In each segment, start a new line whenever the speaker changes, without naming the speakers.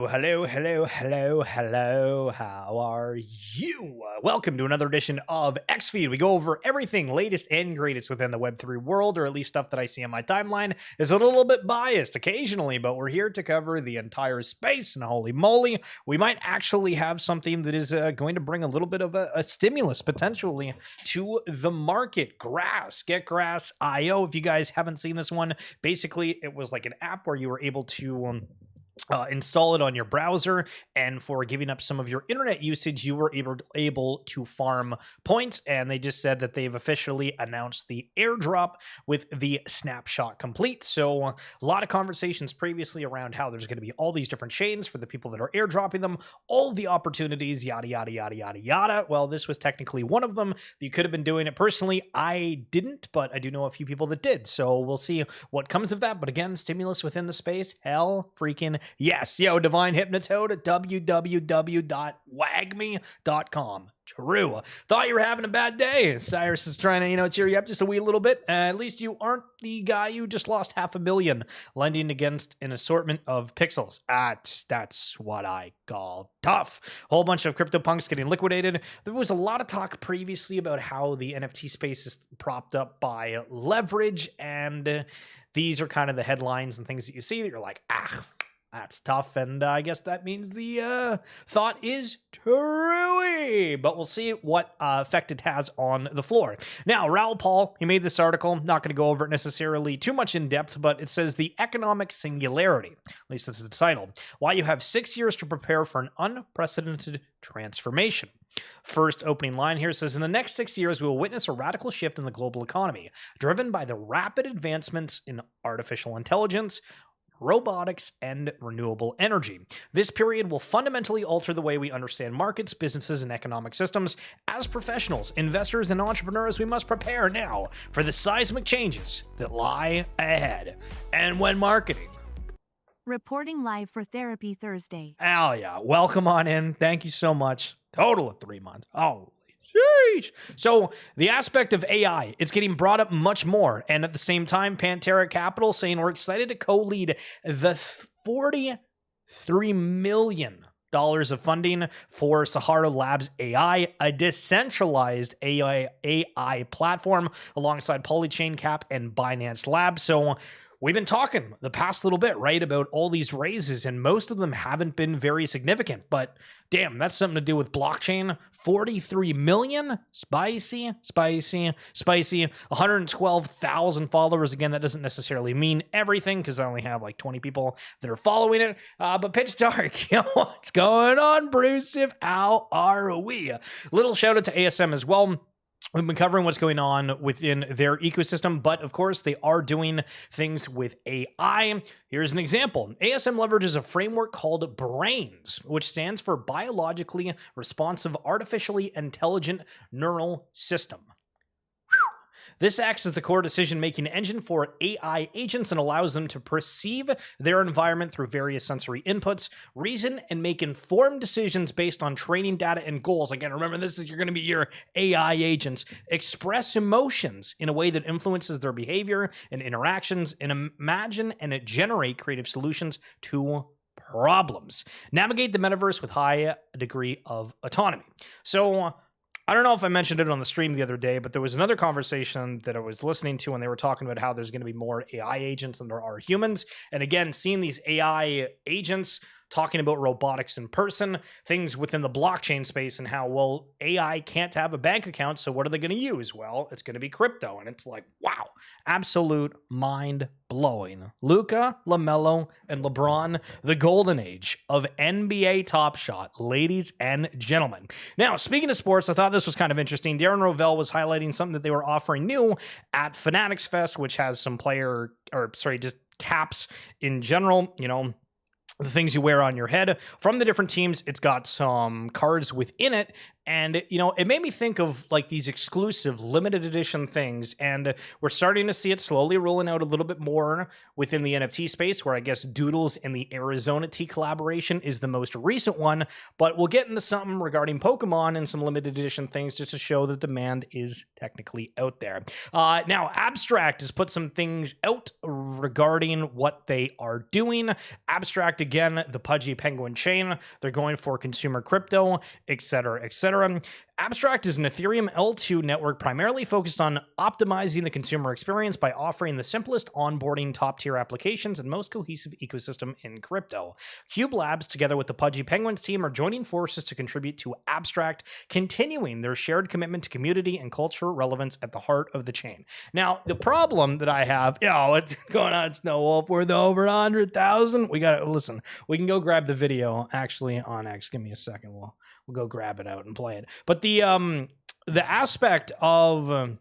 Hello, hello, hello, hello. How are you? Welcome to another edition of XFeed. We go over everything latest and greatest within the Web3 world, or at least stuff that I see on my timeline is a little bit biased occasionally, but we're here to cover the entire space. And holy moly, we might actually have something that is going to bring a little bit of a stimulus potentially to the market. Get Grass IO. If you guys haven't seen this one, basically it was like an app where you were able to install it on your browser, and for giving up some of your internet usage, you were able to farm points. And they just said that they've officially announced the airdrop with the snapshot complete. So a lot of conversations previously around how there's going to be all these different chains for the people that are airdropping them, all the opportunities, yada yada yada yada yada. Well, this was technically one of them. You could have been doing it personally. I didn't, but I do know a few people that did, so we'll see what comes of that. But again, stimulus within the space, hell freaking yes. Yo, Divine Hypnotoad at www.wagme.com. True. Thought you were having a bad day. Cyrus is trying to, cheer you up just a wee little bit. At least you aren't the guy who just lost $500 million lending against an assortment of pixels. That's what I call tough. Whole bunch of CryptoPunks getting liquidated. There was a lot of talk previously about how the NFT space is propped up by leverage, and these are kind of the headlines and things that you see that you're like, that's tough, and I guess that means the thought is true, but we'll see what effect it has on the floor. Now, Raoul Pal, he made this article, not going to go over it necessarily too much in depth, but it says the economic singularity, at least this is the title, why you have 6 years to prepare for an unprecedented transformation. First opening line here says, in the next 6 years, we will witness a radical shift in the global economy, driven by the rapid advancements in artificial intelligence, robotics, and renewable energy. This period will fundamentally alter the way we understand markets, businesses, and economic systems. As professionals, investors, and entrepreneurs, we must prepare now for the seismic changes that lie ahead. And when marketing.
Reporting live for Therapy Thursday.
Oh yeah, welcome on in. Thank you so much. Total of 3 months. Oh, sheesh. So the aspect of AI, it's getting brought up much more. And at the same time, Pantera Capital saying we're excited to co-lead the $43 million of funding for Sahara Labs AI, a decentralized AI platform alongside Polychain Cap and Binance Labs. So we've been talking the past little bit, right, about all these raises, and most of them haven't been very significant, but damn, that's something to do with blockchain. 43 million? Spicy. 112,000 followers. Again, that doesn't necessarily mean everything because I only have like 20 people that are following it. But Pitch Dark, what's going on, Bruce? How are we? Little shout out to ASM as well. We've been covering what's going on within their ecosystem, but of course they are doing things with AI. Here's an example. ASM leverages a framework called BRAINS, which stands for Biologically Responsive Artificially Intelligent Neural System. This acts as the core decision-making engine for AI agents and allows them to perceive their environment through various sensory inputs, reason, and make informed decisions based on training data and goals. Again, remember, you're going to be your AI agents. Express emotions in a way that influences their behavior and interactions, and imagine and generate creative solutions to problems. Navigate the metaverse with high degree of autonomy. So, I don't know if I mentioned it on the stream the other day, but there was another conversation that I was listening to, and they were talking about how there's going to be more AI agents than there are humans. And again, seeing these AI agents talking about robotics in person, things within the blockchain space, and how, well, AI can't have a bank account, so what are they going to use? Well, it's going to be crypto. And it's like, wow, absolute mind-blowing. Luka, LaMelo, and LeBron, the golden age of NBA Top Shot, ladies and gentlemen. Now, speaking of sports, I thought this was kind of interesting. Darren Rovell was highlighting something that they were offering new at Fanatics Fest, which has some just caps in general, the things you wear on your head from the different teams. It's got some cards within it, and it made me think of like these exclusive limited edition things, and we're starting to see it slowly rolling out a little bit more within the NFT space, where I guess Doodles and the Arizona Tea collaboration is the most recent one, but we'll get into something regarding Pokemon and some limited edition things just to show that demand is technically out there. Now, Abstract has put some things out regarding what they are doing. Abstract, again, the Pudgy Penguin chain. They're going for consumer crypto, etc., etc. Abstract is an Ethereum L2 network primarily focused on optimizing the consumer experience by offering the simplest onboarding, top-tier applications, and most cohesive ecosystem in crypto. Cube Labs, together with the Pudgy Penguins team, are joining forces to contribute to Abstract, continuing their shared commitment to community and cultural relevance at the heart of the chain. Now, the problem that I have, what's going on, Snow Wolf? We're over 100,000. We got to listen. We can go grab the video actually on X. Give me a second. We'll go grab it out and play it. But the aspect of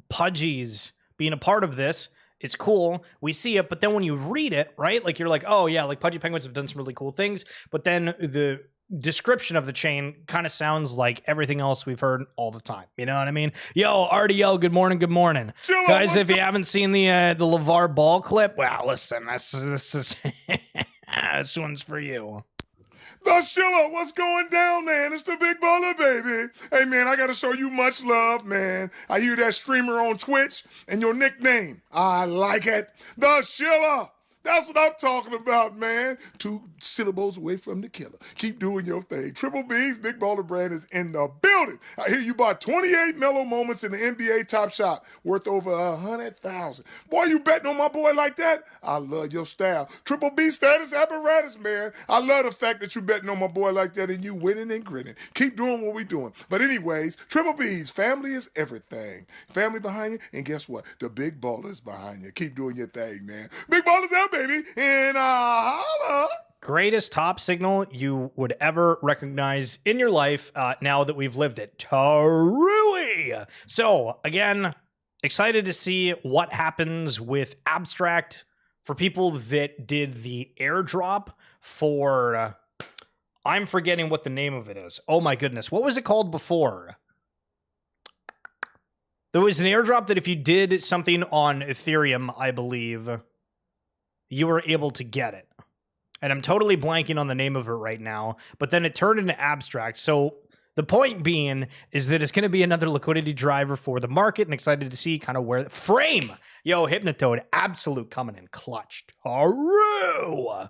Pudgy's being a part of this, it's cool. We see it, but then when you read it, right, like you're like, oh yeah, like Pudgy Penguins have done some really cool things. But then the description of the chain kind of sounds like everything else we've heard all the time. You know what I mean? Yo, RDL, good morning, good morning. Sure, guys, if you haven't seen the LeVar Ball clip, well, listen, this is this one's for you.
The Schiller, what's going down, man? It's the big baller, baby. Hey, man, I got to show you much love, man. I hear that streamer on Twitch and your nickname. I like it. The Schiller. That's what I'm talking about, man. 2 syllables away from the killer. Keep doing your thing. Triple B's Big Baller brand is in the building. I hear you bought 28 mellow moments in the NBA Top Shot, worth over 100,000. Boy, you betting on my boy like that? I love your style. Triple B status apparatus, man. I love the fact that you betting on my boy like that and you winning and grinning. Keep doing what we doing. But anyways, Triple B's family is everything. Family behind you, and guess what? The Big Baller is behind you. Keep doing your thing, man. Big Baller's out, baby, and holla.
Greatest top signal you would ever recognize in your life now that we've lived it. Truly. So, again, excited to see what happens with Abstract for people that did the airdrop for... I'm forgetting what the name of it is. Oh my goodness. What was it called before? There was an airdrop that if you did something on Ethereum, I believe, you were able to get it. And I'm totally blanking on the name of it right now, but then it turned into Abstract. So the point being is that it's going to be another liquidity driver for the market, and excited to see kind of where Frame. Yo, Hypnotoad, absolute coming in clutch. Taru.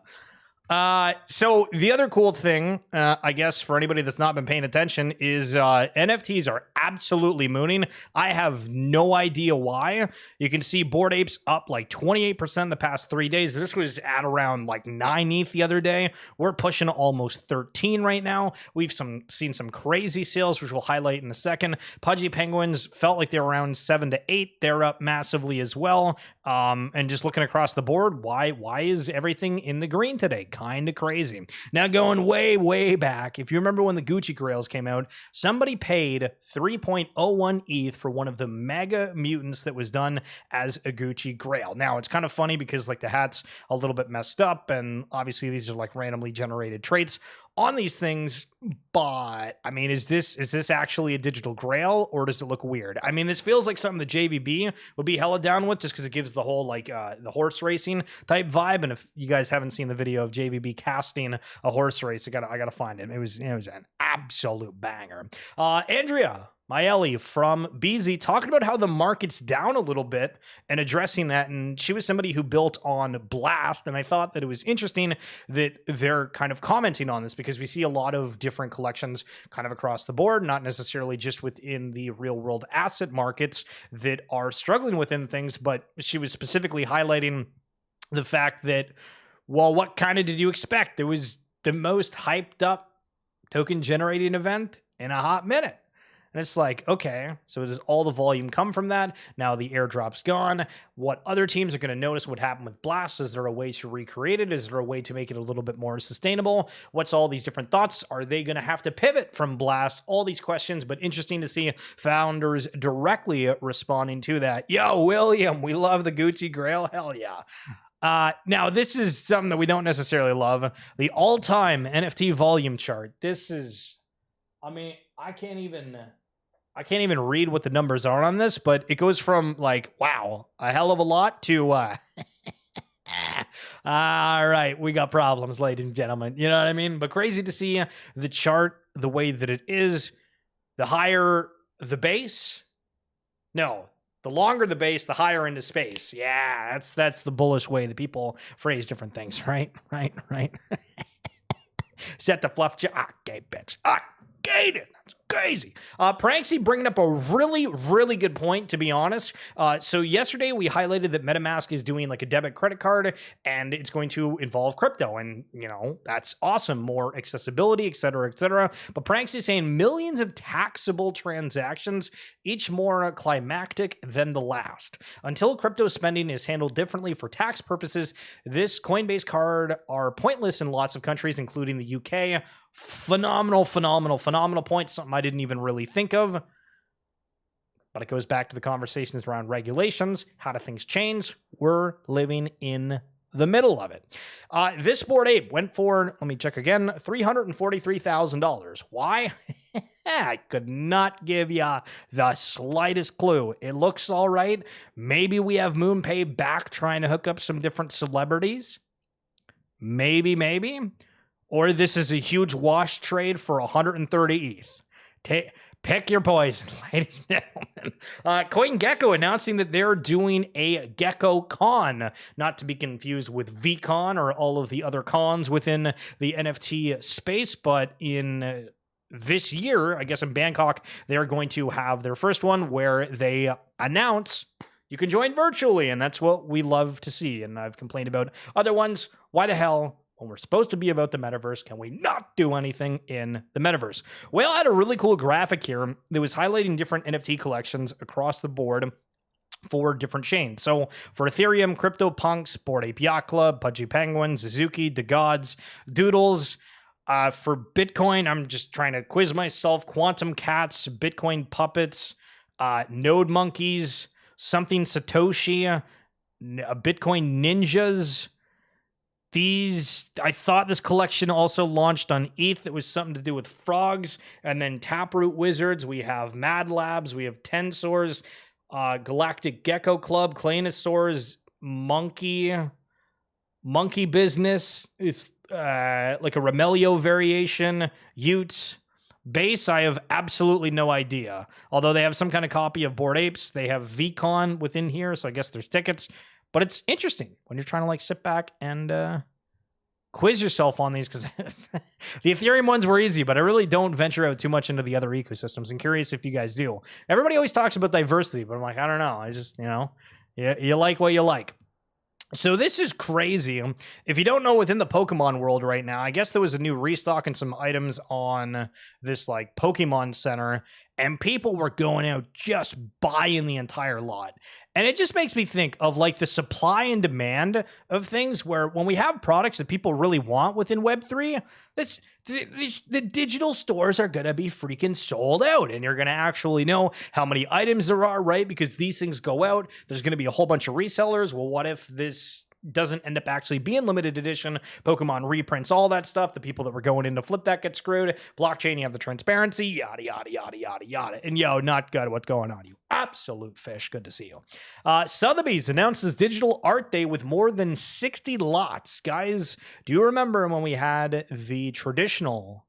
So the other cool thing, I guess, for anybody that's not been paying attention is NFTs are absolutely mooning. I have no idea why. You can see Bored Apes up like 28% the past 3 days. This was at around like 9 ETH the other day. We're pushing almost 13 right now. We've seen some crazy sales, which we'll highlight in a second. Pudgy Penguins felt like they were around 7 to 8. They're up massively as well. And just looking across the board, why is everything in the green today? Kind of crazy. Now going way back, if you remember when the Gucci Grails came out, somebody paid 3.01 ETH for one of the mega mutants that was done as a Gucci Grail. Now it's kind of funny because like the hat's a little bit messed up, and obviously these are like randomly generated traits on these things, but I mean, is this actually a digital Grail, or does it look weird? I mean, this feels like something the JVB would be hella down with, just because it gives the whole like the horse racing type vibe. And if you guys haven't seen the video of JVB casting a horse race, I gotta find it. It was an absolute banger. Andrea Maeli from BZ talking about how the market's down a little bit and addressing that. And she was somebody who built on Blast. And I thought that it was interesting that they're kind of commenting on this, because we see a lot of different collections kind of across the board, not necessarily just within the real world asset markets that are struggling within things. But she was specifically highlighting the fact that, well, what kind of did you expect? It was the most hyped up token generating event in a hot minute. And it's like, okay, so does all the volume come from that? Now the airdrop's gone. What other teams are going to notice what happened with Blast? Is there a way to recreate it? Is there a way to make it a little bit more sustainable? What's all these different thoughts? Are they going to have to pivot from Blast? All these questions, but interesting to see founders directly responding to that. Yo, William, we love the Gucci Grail. Hell yeah. Now, this is something that we don't necessarily love. The all-time NFT volume chart. This is, I mean, I can't even read what the numbers are on this, but it goes from like, wow, a hell of a lot to, all right, we got problems, ladies and gentlemen. You know what I mean? But crazy to see the chart the way that it is. The higher the base, no, The longer the base, the higher into space. Yeah, that's the bullish way that people phrase different things, right? Right. Set the fluff. Okay, bitch. Okay, dude. That's crazy. Pranksy bringing up a really, really good point, to be honest. So yesterday we highlighted that MetaMask is doing like a debit credit card and it's going to involve crypto. And, you know, that's awesome. More accessibility, et cetera, et cetera. But Pranksy is saying millions of taxable transactions, each more climactic than the last. Until crypto spending is handled differently for tax purposes, this Coinbase card are pointless in lots of countries, including the UK. Phenomenal point. Something I didn't even really think of. But it goes back to the conversations around regulations. How do things change? We're living in the middle of it. This Bored Ape went for, let me check again, $343,000. Why? I could not give you the slightest clue. It looks all right. Maybe we have MoonPay back trying to hook up some different celebrities. Maybe. Or this is a huge wash trade for 130 ETH. Pick your poison, ladies and gentlemen. Gecko announcing that they're doing a Gecko Con, not to be confused with VCon or all of the other cons within the NFT space, but in this year, I guess in Bangkok, they're going to have their first one where they announce you can join virtually, and that's what we love to see. And I've complained about other ones. Why the hell? When we're supposed to be about the metaverse, can we not do anything in the metaverse? Whale had a really cool graphic here that was highlighting different NFT collections across the board for different chains. So for Ethereum, CryptoPunks, Bored Ape Yacht Club, Pudgy Penguin, Suzuki, The Gods, Doodles. For Bitcoin, I'm just trying to quiz myself. Quantum Cats, Bitcoin Puppets, Node Monkeys, something Satoshi, Bitcoin Ninjas. I thought this collection also launched on ETH. That was something to do with frogs. And then Taproot Wizards. We have Mad Labs. We have Tensors. Galactic Gecko Club. Claynosaurs. Monkey Business. It's like a Remelio variation. Utes. Base, I have absolutely no idea. Although they have some kind of copy of Bored Apes. They have VCon within here. So I guess there's tickets. But it's interesting when you're trying to like sit back and quiz yourself on these, because the Ethereum ones were easy, but I really don't venture out too much into the other ecosystems. I'm curious if you guys do. Everybody always talks about diversity, but I'm like, I don't know. I just, you like what you like. So this is crazy. If you don't know, within the Pokemon world right now, I guess there was a new restock and some items on this like Pokemon Center, and people were going out just buying the entire lot. And it just makes me think of like the supply and demand of things, where when we have products that people really want within Web3, the digital stores are going to be freaking sold out, and you're going to actually know how many items there are, right? Because these things go out. There's going to be a whole bunch of resellers. Well, what if this doesn't end up actually being limited edition? Pokemon reprints, all that stuff. The people that were going in to flip that get screwed. Blockchain, you have the transparency, yada, yada, yada, yada, yada. And not good. What's going on, you absolute fish? Good to see you. Sotheby's announces digital art day with more than 60 lots. Guys, do you remember when we had the traditional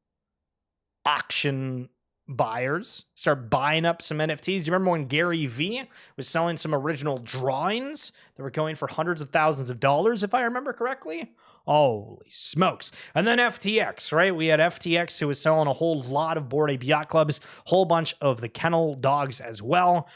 auction buyers start buying up some NFTs? Do you remember when Gary V was selling some original drawings that were going for hundreds of thousands of dollars, if I remember correctly? Holy smokes. And then FTX, right? We had FTX who was selling a whole lot of Bored Ape Yacht Clubs, whole bunch of the kennel dogs as well.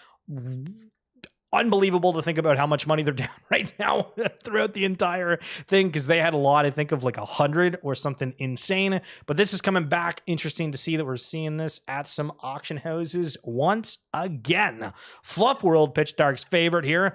Unbelievable to think about how much money they're down right now throughout the entire thing, because they had a lot, I think, of like 100 or something insane. But this is coming back. Interesting to see that we're seeing this at some auction houses once again. Fluff World, Pitch Dark's favorite here.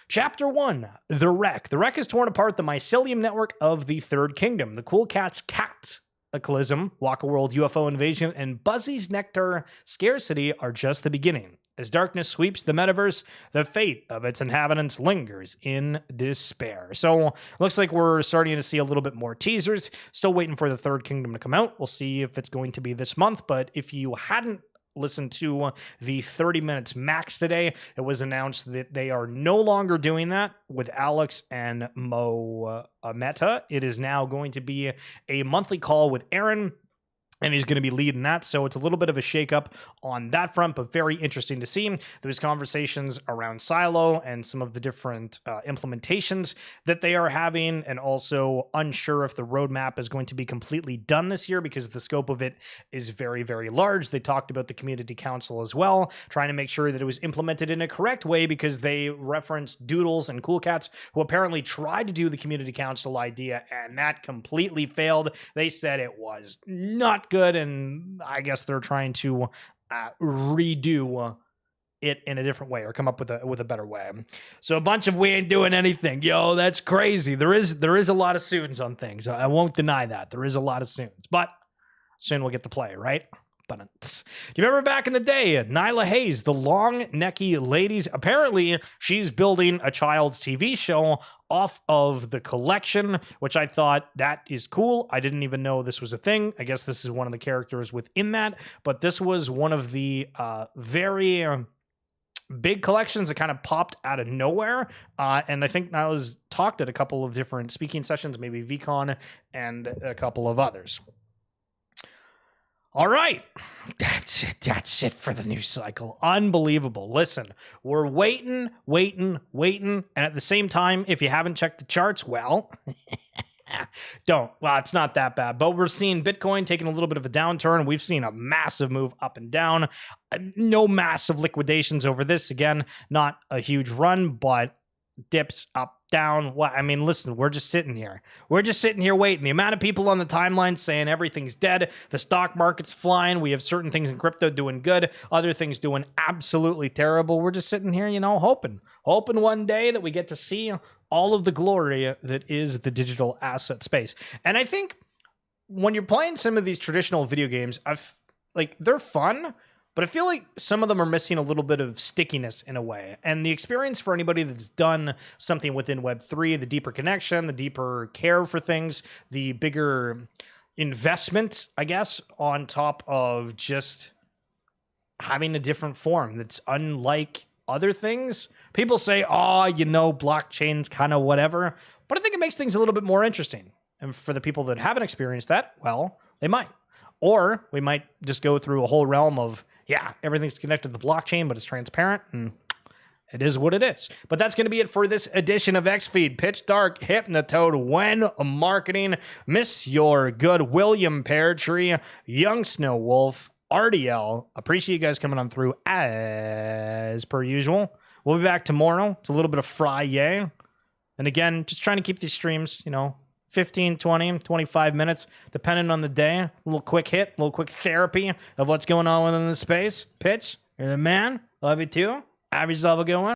Chapter 1, The Wreck. The Wreck has torn apart the mycelium network of the Third Kingdom. The Cool Cat's Cataclysm, Waka World UFO invasion, and Buzzy's Nectar scarcity are just the beginning. As darkness sweeps the metaverse, the fate of its inhabitants lingers in despair. So, looks like we're starting to see a little bit more teasers. Still waiting for the Third Kingdom to come out. We'll see if it's going to be this month, but if you hadn't listened to the 30 Minutes Max today, it was announced that they are no longer doing that with Alex and Mo Meta. It is now going to be a monthly call with Aaron, and he's going to be leading that. So it's a little bit of a shakeup on that front, but very interesting to see. There's conversations around Silo and some of the different implementations that they are having, and also unsure if the roadmap is going to be completely done this year because the scope of it is very, very large. They talked about the community council as well, trying to make sure that it was implemented in a correct way, because they referenced Doodles and Cool Cats, who apparently tried to do the community council idea, and that completely failed. They said it was not good, and I guess they're trying to redo it in a different way, or come up with a better way. So a bunch of we ain't doing anything. Yo, that's crazy. There is a lot of soons on things. I won't deny that. There is a lot of soons, but soon we'll get to play, right? But do you remember back in the day, Nyla Hayes, the long necky ladies? Apparently, she's building a child's TV show off of the collection, which I thought that is cool. I didn't even know this was a thing. I guess this is one of the characters within that, but this was one of the very big collections that kind of popped out of nowhere. And I think Nyla's talked at a couple of different speaking sessions, maybe VCon and a couple of others. All right, that's it. That's it for the news cycle. Unbelievable. Listen, we're waiting, and at the same time, if you haven't checked the charts, well, don't. Well, it's not that bad, but we're seeing Bitcoin taking a little bit of a downturn. We've seen a massive move up and down. No massive liquidations over this. Again, not a huge run, but dips up, down. What? I mean, listen, we're just sitting here. We're just sitting here waiting. The amount of people on the timeline saying everything's dead, the stock market's flying, we have certain things in crypto doing good, other things doing absolutely terrible. We're just sitting here, hoping one day that we get to see all of the glory that is the digital asset space. And I think when you're playing some of these traditional video games, they're fun, but I feel like some of them are missing a little bit of stickiness in a way. And the experience for anybody that's done something within Web3, the deeper connection, the deeper care for things, the bigger investment, I guess, on top of just having a different form that's unlike other things. People say, blockchain's kind of whatever. But I think it makes things a little bit more interesting. And for the people that haven't experienced that, well, they might. Or we might just go through a whole realm of, everything's connected to the blockchain, but it's transparent, and it is what it is. But that's going to be it for this edition of XFeed. Pitch Dark, Hypnotoad, When Marketing, Miss Your Good, William Peartree, Young Snow Wolf, RDL. Appreciate you guys coming on through as per usual. We'll be back tomorrow. It's a little bit of Friday. And again, just trying to keep these streams, 15, 20, 25 minutes, depending on the day. A little quick hit, a little quick therapy of what's going on within the space. Pitch, you're the man. Love you too. Have yourself a good one.